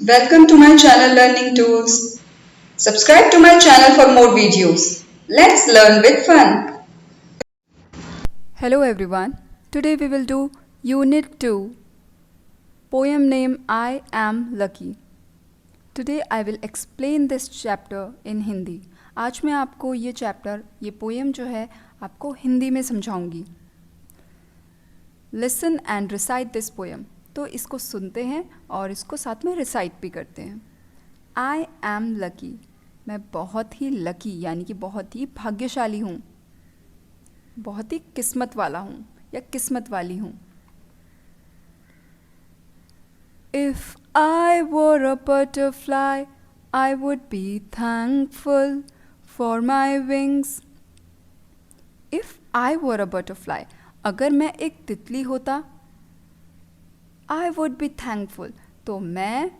Welcome to my channel Learning Tools. Subscribe to my channel for more videos. Let's learn with fun. Hello everyone. Today we will do Unit 2. Poem name I Am Lucky. Today I will explain this chapter in Hindi. आज मैं आपको ये poem जो है आपको हिंदी में समझाऊंगी. Listen and recite this poem. तो इसको सुनते हैं और इसको साथ में रिसाइट भी करते हैं. I am lucky. मैं बहुत ही लकी यानी कि बहुत ही भाग्यशाली हूँ, बहुत ही किस्मत वाला हूँ या किस्मत वाली हूँ. If I were a butterfly, I would be thankful for my wings. If I were a butterfly, अगर मैं एक तितली होता, I would be thankful, तो मैं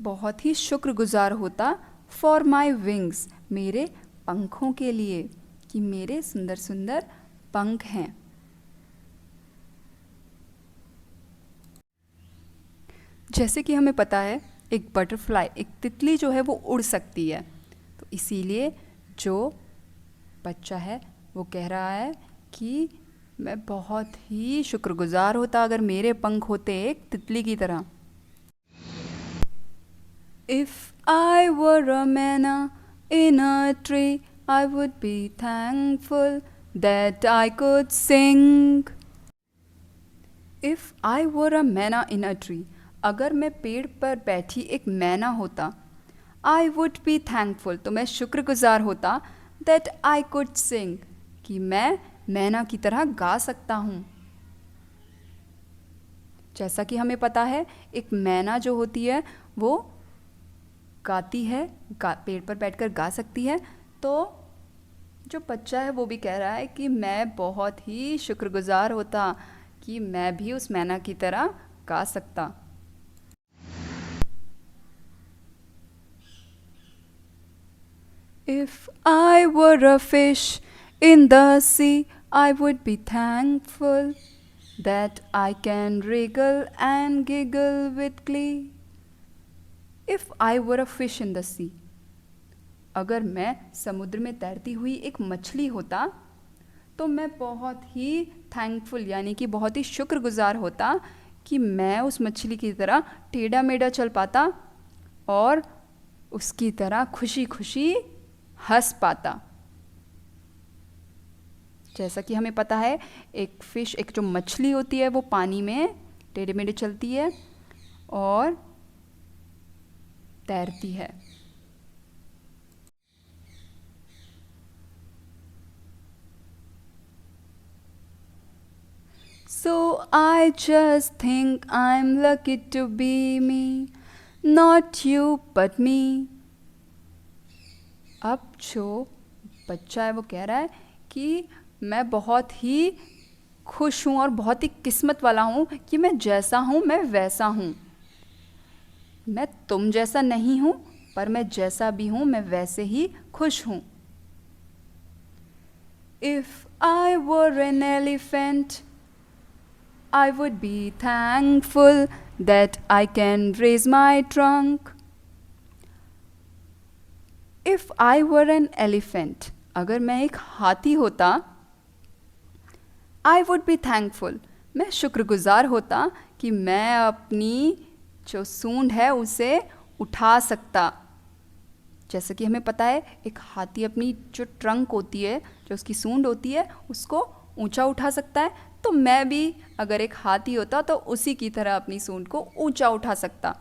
बहुत ही शुक्रगुजार होता for my wings, मेरे पंखों के लिए, कि मेरे सुंदर सुंदर पंख हैं. जैसे कि हमें पता है एक बटरफ्लाई, एक तितली जो है वो उड़ सकती है, तो इसीलिए जो बच्चा है वो कह रहा है कि मैं बहुत ही शुक्रगुजार होता अगर मेरे पंख होते एक तितली की तरह. If I were a manna in a tree, I would be thankful that I could sing. If I were a manna in a tree, अगर मैं पेड़ पर बैठी एक मैना होता, I would be thankful, तो मैं शुक्रगुजार होता that I could sing, कि मैं मैना की तरह गा सकता हूँ. जैसा कि हमें पता है एक मैना जो होती है वो गाती है, पेड़ पर बैठकर गा सकती है. तो जो बच्चा है वो भी कह रहा है कि मैं बहुत ही शुक्रगुजार होता कि मैं भी उस मैना की तरह गा सकता. If I were a fish in the sea, I would be thankful that I can wriggle and giggle with glee. If I were a fish in the sea, अगर मैं समुद्र में तैरती हुई एक मछली होता, तो मैं बहुत ही थैंकफुल यानी कि बहुत ही शुक्रगुजार होता कि मैं उस मछली की तरह टेढ़ा मेढ़ा चल पाता और उसकी तरह खुशी खुशी हंस पाता. जैसा कि हमें पता है एक फ़िश, एक जो मछली होती है वो पानी में टेढ़े मेढ़े चलती है और तैरती है. So I just think I'm lucky to be me, not you but me. अब जो बच्चा है वो कह रहा है कि मैं बहुत ही खुश हूँ और बहुत ही किस्मत वाला हूँ कि मैं जैसा हूँ मैं वैसा हूँ. मैं तुम जैसा नहीं हूँ, पर मैं जैसा भी हूँ मैं वैसे ही खुश हूँ. If I were an elephant, I would be thankful that I can raise my trunk. If I were an elephant, अगर मैं एक हाथी होता, I would be thankful, मैं शुक्रगुजार होता कि मैं अपनी जो सूंड है उसे उठा सकता. जैसे कि हमें पता है एक हाथी अपनी जो ट्रंक होती है, जो उसकी सूंड होती है, उसको ऊंचा उठा सकता है. तो मैं भी अगर एक हाथी होता तो उसी की तरह अपनी सूंड को ऊंचा उठा सकता.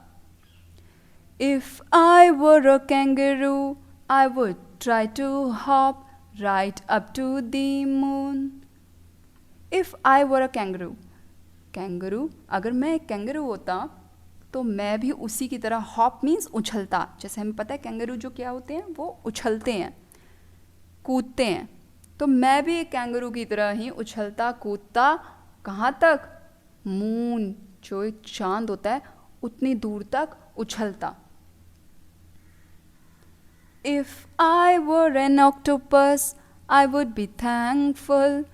If I were a kangaroo, I would try to hop right up to the moon. If I were a kangaroo, kangaroo, अगर मैं एक kangaroo होता तो मैं भी उसी की तरह, हॉप मीन्स उछलता. जैसे हमें पता है कैंगरू जो क्या होते हैं वो उछलते हैं, कूदते हैं. तो मैं भी एक कैंगरू की तरह ही उछलता कूदता, कहाँ तक? मून, जो एक चांद होता है उतनी दूर तक उछलता. If I were an octopus, I would be thankful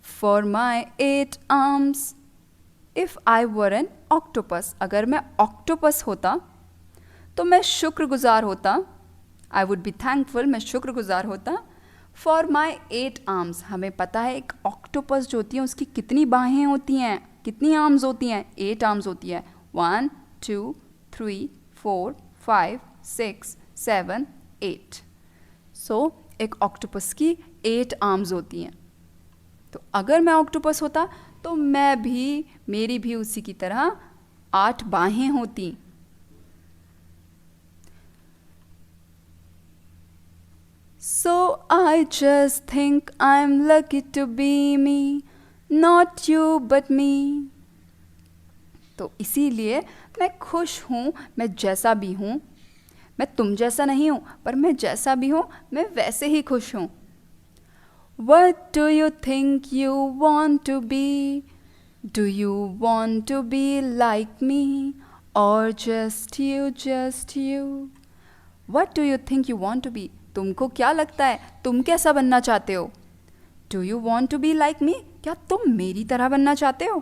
for my 8 arms. If I were an octopus, अगर मैं ऑक्टोपस होता तो मैं शुक्रगुजार होता, आई वुड बी थैंकफुल, मैं शुक्रगुजार होता फॉर माई 8 आर्म्स। हमें पता है एक ऑक्टोपस जो होती है उसकी कितनी बाहें होती हैं, कितनी आर्म्स होती हैं? 8 आर्म्स होती है। 1 2 3 4 5 6 7 8। सो एक ऑक्टोपस की 8 आर्म्स होती हैं। तो अगर मैं ऑक्टोपस होता तो मेरी भी उसी की तरह 8 बाहें होती। So I just think I'm lucky to be me, not you but me. तो इसीलिए मैं खुश हूँ मैं जैसा भी हूँ। मैं तुम जैसा नहीं हूँ, पर मैं जैसा भी हूँ मैं वैसे ही खुश हूँ। What do you think you want to be? Do you want to be like me? Or just you, just you? What do you think you want to be? तुमको क्या लगता है तुम कैसा बनना चाहते हो? Do you want to be like me? क्या तुम मेरी तरह बनना चाहते हो?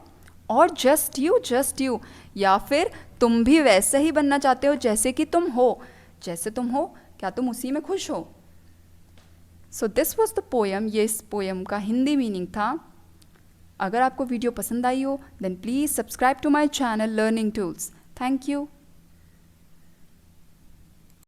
और just you, या फिर तुम भी वैसे ही बनना चाहते हो जैसे कि तुम हो। जैसे तुम हो, क्या तुम उसी में खुश हो? So this was the poem. ये इस पोएम का हिंदी मीनिंग था। अगर आपको वीडियो पसंद आई हो then please subscribe to my channel learning tools. Thank you.